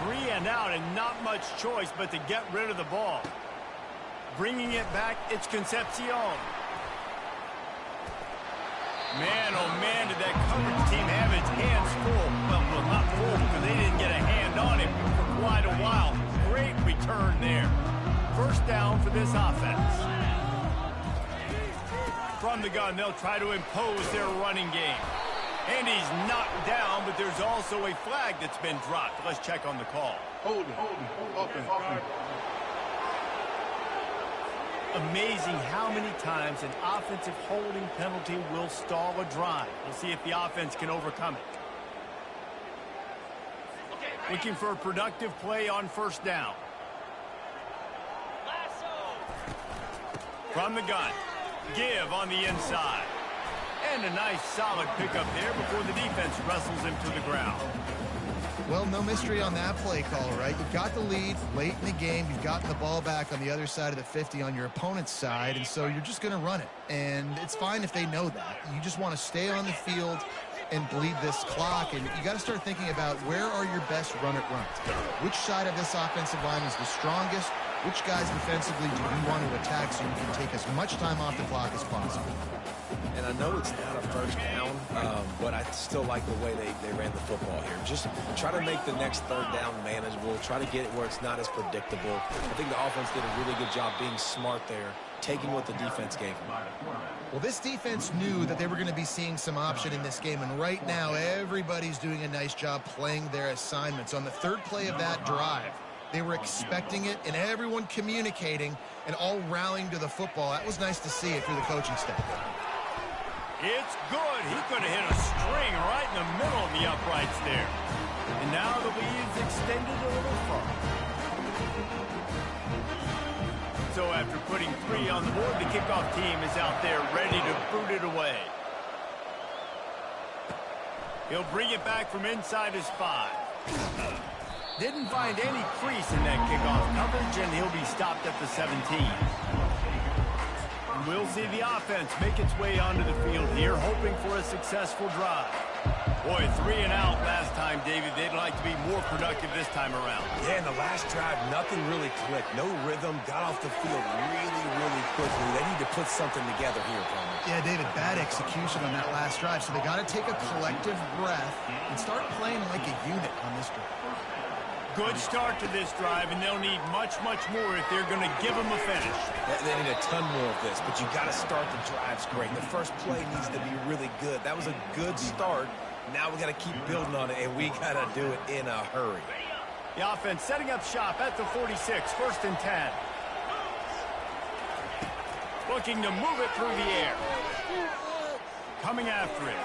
S1: 3 and out and not much choice but to get rid of the ball. Bringing it back, it's Concepcion. Man, oh man, did that coverage team have its hands full. Well, not full because they didn't get a hand on him for quite a while. Great return there. First down for this offense. From the gun, they'll try to impose their running game. And he's knocked down, but there's also a flag that's been dropped. Let's check on the call.
S4: Hold it. Offense.
S1: Amazing how many times an offensive holding penalty will stall a drive. We'll see if the offense can overcome it. Looking for a productive play on first down. From the gun. Give on the inside. And a nice solid pickup there before the defense wrestles him to the ground.
S2: well, no mystery on that play call, right? You've got the lead late in the game. You've gotten the ball back on the other side of the 50 on your opponent's side, and so you're just going to run it. And it's fine if they know that. You just want to stay on the field and bleed this clock, and you got to start thinking about where are your best run-it runs. Which side of this offensive line is the strongest? which guys defensively do you want to attack so you can take as much time off the clock as possible.
S3: And I know it's not a first down, but I still like the way they ran the football here. Just try to make the next third down manageable. Try to get it where it's not as predictable. I think the offense did a really good job being smart there, taking what the defense gave them.
S2: Well, this defense knew that they were going to be seeing some option in this game, and right now everybody's doing a nice job playing their assignments. On the third play of that drive, they were expecting it, and everyone communicating and all rallying to the football. That was nice to see it through the coaching staff.
S1: It's good. He could have hit a string right in the middle of the uprights there. And now the lead's extended a little further. So after putting 3 on the board, the kickoff team is out there ready to boot it away. He'll bring it back from inside his 5. Didn't find any crease in that kickoff coverage, and he'll be stopped at the 17. We'll see the offense make its way onto the field here, hoping for a successful drive. Boy, 3 and out last time, David. They'd like to be more productive this time around.
S3: Yeah, in the last drive, nothing really clicked. No rhythm, got off the field really, really quickly. They need to put something together here, Palmer.
S2: Yeah, David, bad execution on that last drive, so they got to take a collective breath and start playing like a unit on this drive.
S1: Good start to this drive, and they'll need much, much more if they're going to give them a finish.
S3: They need a ton more of this, but you got to start the drives great. The first play needs to be really good. That was a good start. Now we got to keep building on it, and we got to do it in a hurry.
S1: The offense setting up shop at the 46, 1st and 10. Looking to move it through the air. Coming after it.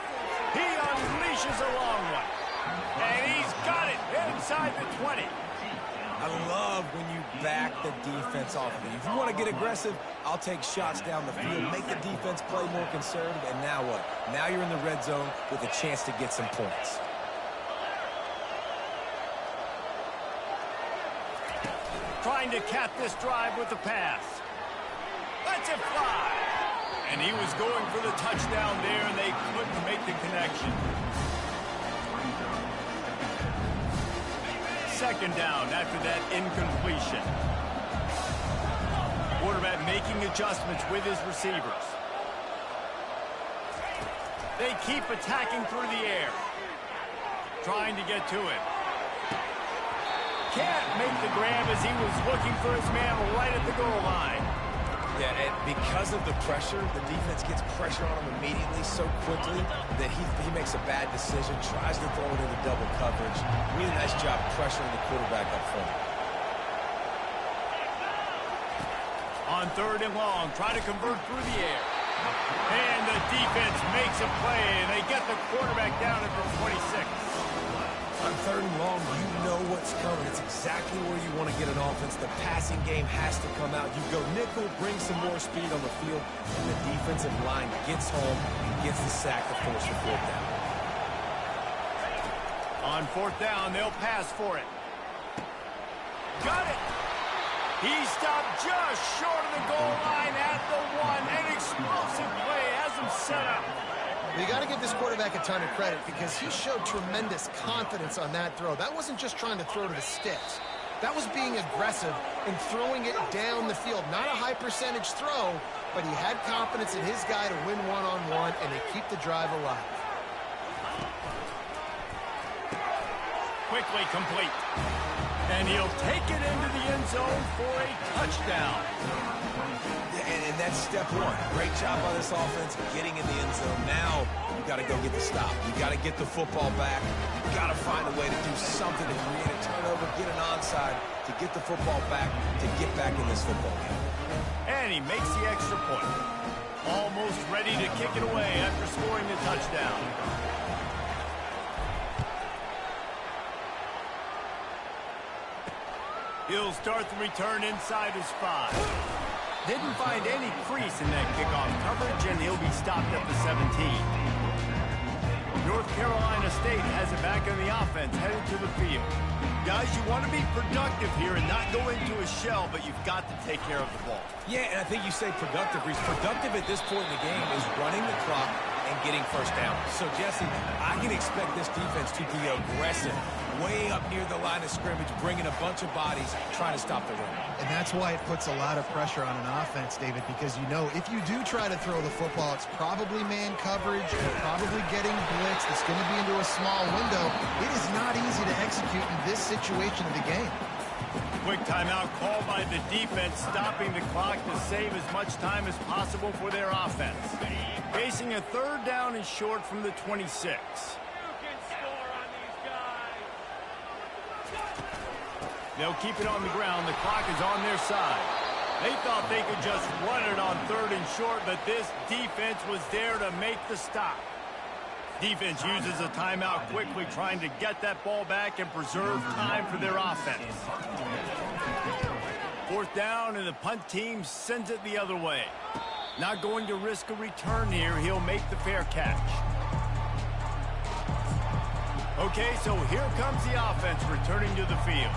S1: He unleashes a long one. And he's got it inside the 20.
S3: I love when you back the defense off of it. If you want to get aggressive, I'll take shots down the field, make the defense play more conservative, and now what? Now you're in the red zone with a chance to get some points.
S1: Trying to cap this drive with the pass. Lets it fly. And he was going for the touchdown there, and they couldn't make the connection. 2nd down after that incompletion. Quarterback making adjustments with his receivers. They keep attacking through the air. Trying to get to it. Can't make the grab as he was looking for his man right at the goal line.
S3: Yeah, and because of the pressure, the defense gets pressure on him immediately so quickly that he makes a bad decision, tries to throw it into double coverage. Really nice job pressuring the quarterback up front.
S1: On 3rd and long, try to convert through the air. And the defense makes a play, and they get the quarterback down at the 26.
S3: On 3rd and long, you know what's coming. It's exactly where you want to get an offense. The passing game has to come out. You go nickel, bring some more speed on the field, and the defensive line gets home and gets the sack to force the 4th down.
S1: On 4th down, they'll pass for it. Got it. He stopped just short of the goal line at the 1. An explosive play has him set up.
S2: You got to give this quarterback a ton of credit because he showed tremendous confidence on that throw. That wasn't just trying to throw to the sticks. That was being aggressive and throwing it down the field. Not a high percentage throw, but he had confidence in his guy to win one-on-one and to keep the drive alive.
S1: Quickly complete. And he'll take it into the end zone for a touchdown.
S3: And that's step 1. Great job by this offense getting in the end zone. Now you got to go get the stop. You got to get the football back. You got to find a way to do something to create a turnover, get an onside, to get the football back, to get back in this football game.
S1: And he makes the extra point. Almost ready to kick it away after scoring the touchdown. He'll start the return inside his 5. Didn't find any crease in that kickoff coverage, and he'll be stopped at the 17. North Carolina State has it back in the offense, headed to the field. Guys, you want to be productive here and not go into a shell, but you've got to take care of the ball.
S3: Yeah, and I think you say productive. He's productive at this point in the game is running the clock, and getting first down. So, Jesse, I can expect this defense to be aggressive, way up near the line of scrimmage, bringing a bunch of bodies, trying to stop the run.
S2: And that's why it puts a lot of pressure on an offense, David, because you know if you do try to throw the football, it's probably man coverage, you're probably getting blitzed, it's going to be into a small window. It is not easy to execute in this situation of the game.
S1: Quick timeout called by the defense, stopping the clock to save as much time as possible for their offense. Facing a third down and short from the 26. They'll keep it on the ground. The clock is on their side. They thought they could just run it on third and short, but this defense was there to make the stop. Defense uses a timeout quickly, trying to get that ball back and preserve time for their offense. Fourth down, and the punt team sends it the other way. Not going to risk a return here. He'll make the fair catch. Okay, so here comes the offense returning to the field.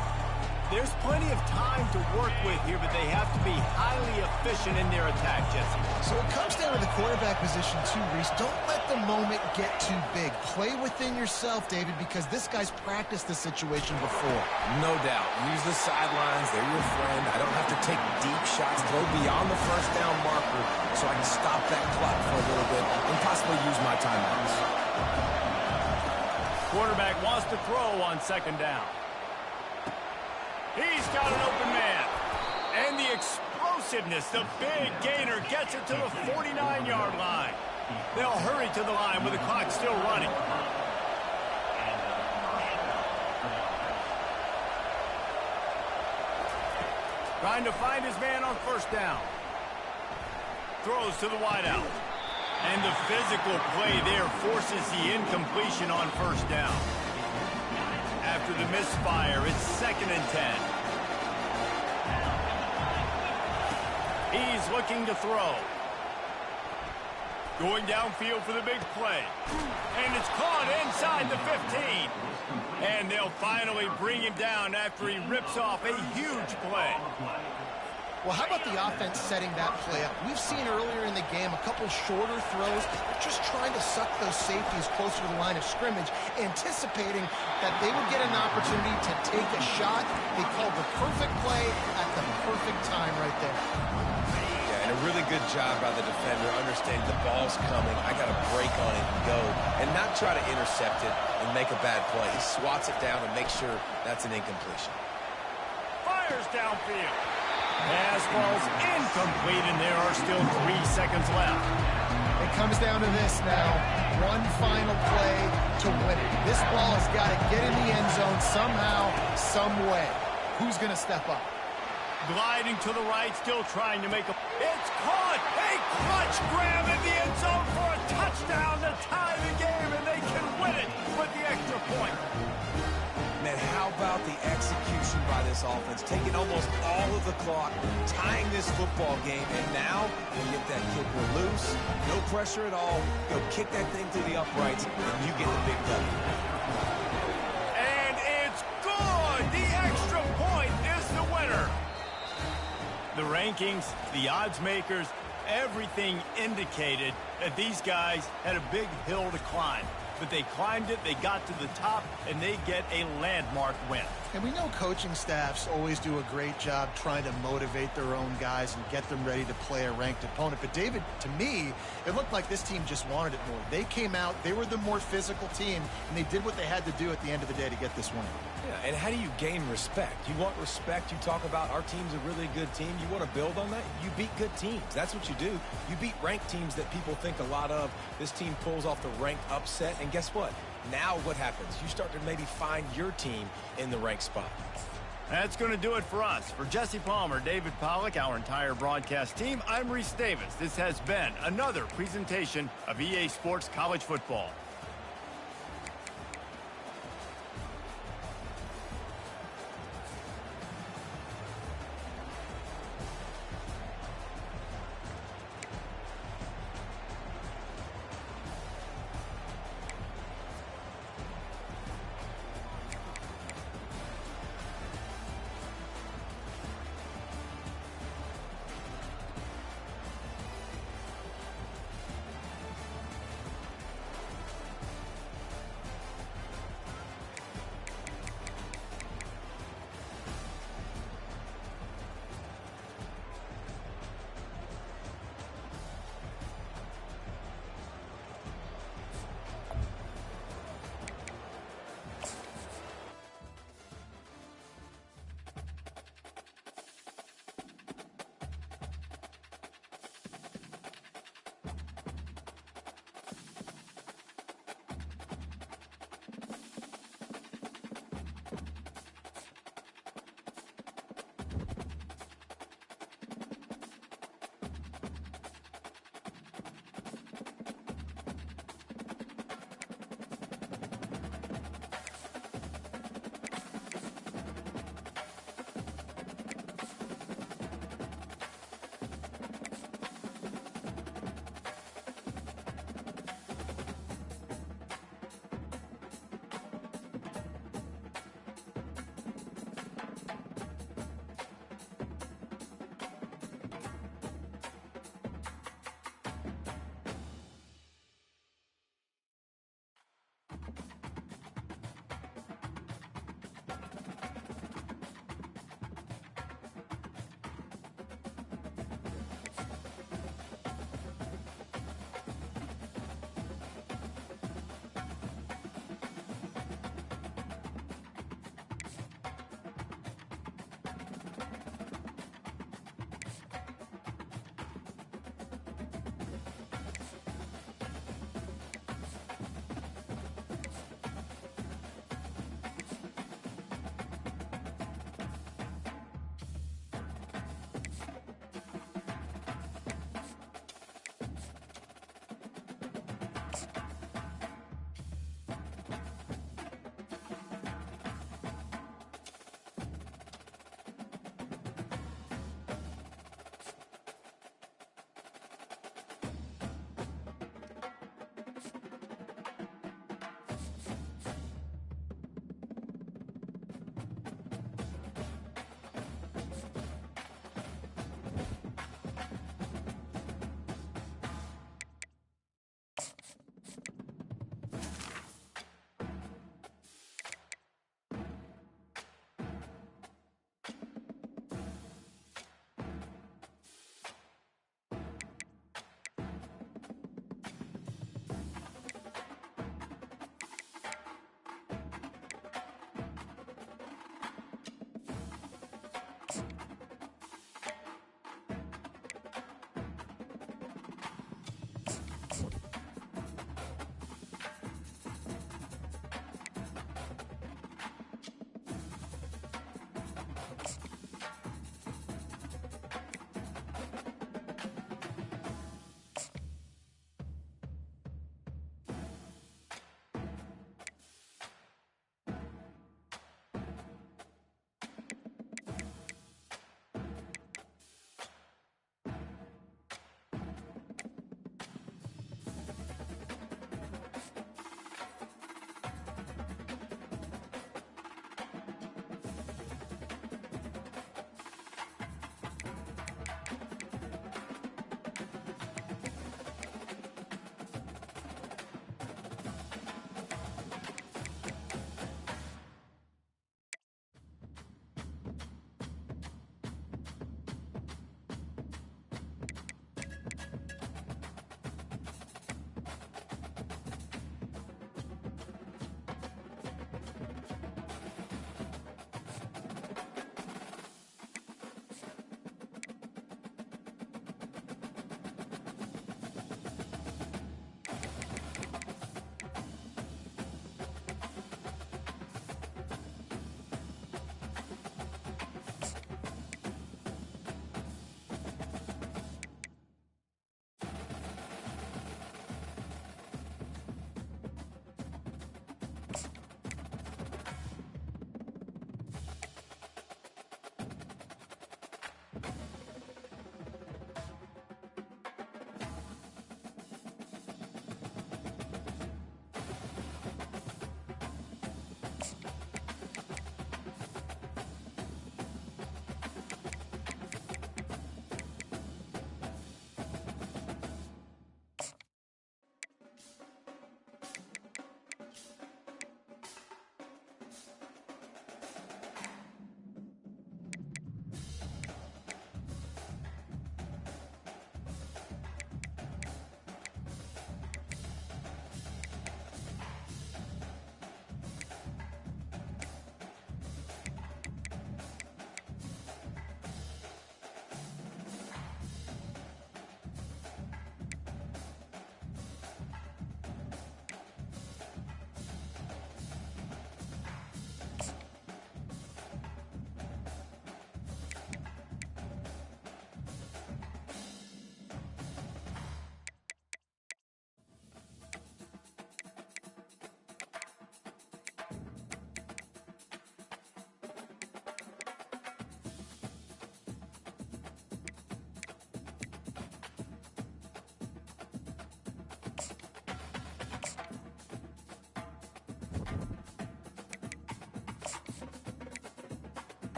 S1: There's plenty of time to work with here, but they have to be highly efficient in their attack, Jesse.
S2: So it comes down to the quarterback position too, Reese. Don't let the moment get too big. Play within yourself, David, because this guy's practiced this situation before.
S3: No doubt. Use the sidelines. They're your friend. I don't have to take deep shots, throw beyond the first down marker so I can stop that clock for a little bit and possibly use my timeouts.
S1: Quarterback wants to throw on second down. He's got an open man. And the explosiveness, the big gainer gets it to the 49-yard line. They'll hurry to the line with the clock still running. Trying to find his man on first down. Throws to the wideout. And the physical play there forces the incompletion on first down. After the misfire, it's 2nd and 10. He's looking to throw. Going downfield for the big play. And it's caught inside the 15. And they'll finally bring him down after he rips off a huge play.
S2: Well, how about the offense setting that play up? We've seen earlier in the game a couple shorter throws, just trying to suck those safeties closer to the line of scrimmage, anticipating that they would get an opportunity to take a shot. They called the perfect play at the perfect time right there.
S3: Yeah, and a really good job by the defender, understanding the ball's coming. I got to break on it and go, and not try to intercept it and make a bad play. He swats it down and makes sure that's an incompletion.
S1: Fires downfield. Pass ball's incomplete, and there are still 3 seconds left.
S2: It comes down to this now. One final play to win it. This ball has got to get in the end zone somehow, some way. Who's going to step up?
S1: Gliding to the right, still trying to make a... It's caught! A clutch grab in the end zone for a touchdown to tie the game, and they can win it with the extra point.
S3: Man, how about the execution by this offense? Taking almost all of the clock, tying this football game, and now you get that kicker loose, no pressure at all, go kick that thing through the uprights, and you get the big W.
S1: And it's good! The extra point is the winner. The rankings, the odds makers, everything indicated that these guys had a big hill to climb. But they climbed it, they got to the top, and they get a landmark win.
S2: And we know coaching staffs always do a great job trying to motivate their own guys and get them ready to play a ranked opponent. But David, to me, it looked like this team just wanted it more. They came out, they were the more physical team, and they did what they had to do at the end of the day to get this win.
S3: Yeah, and how do you gain respect? You want respect, you talk about our team's a really good team. You want to build on that? You beat good teams. That's what you do. You beat ranked teams that people think a lot of. This team pulls off the ranked upset, and guess what? Now what happens? You start to maybe find your team in the ranked spot.
S1: That's going to do it for us. For Jesse Palmer, David Pollack, our entire broadcast team, I'm Reese Davis. This has been another presentation of EA Sports College Football.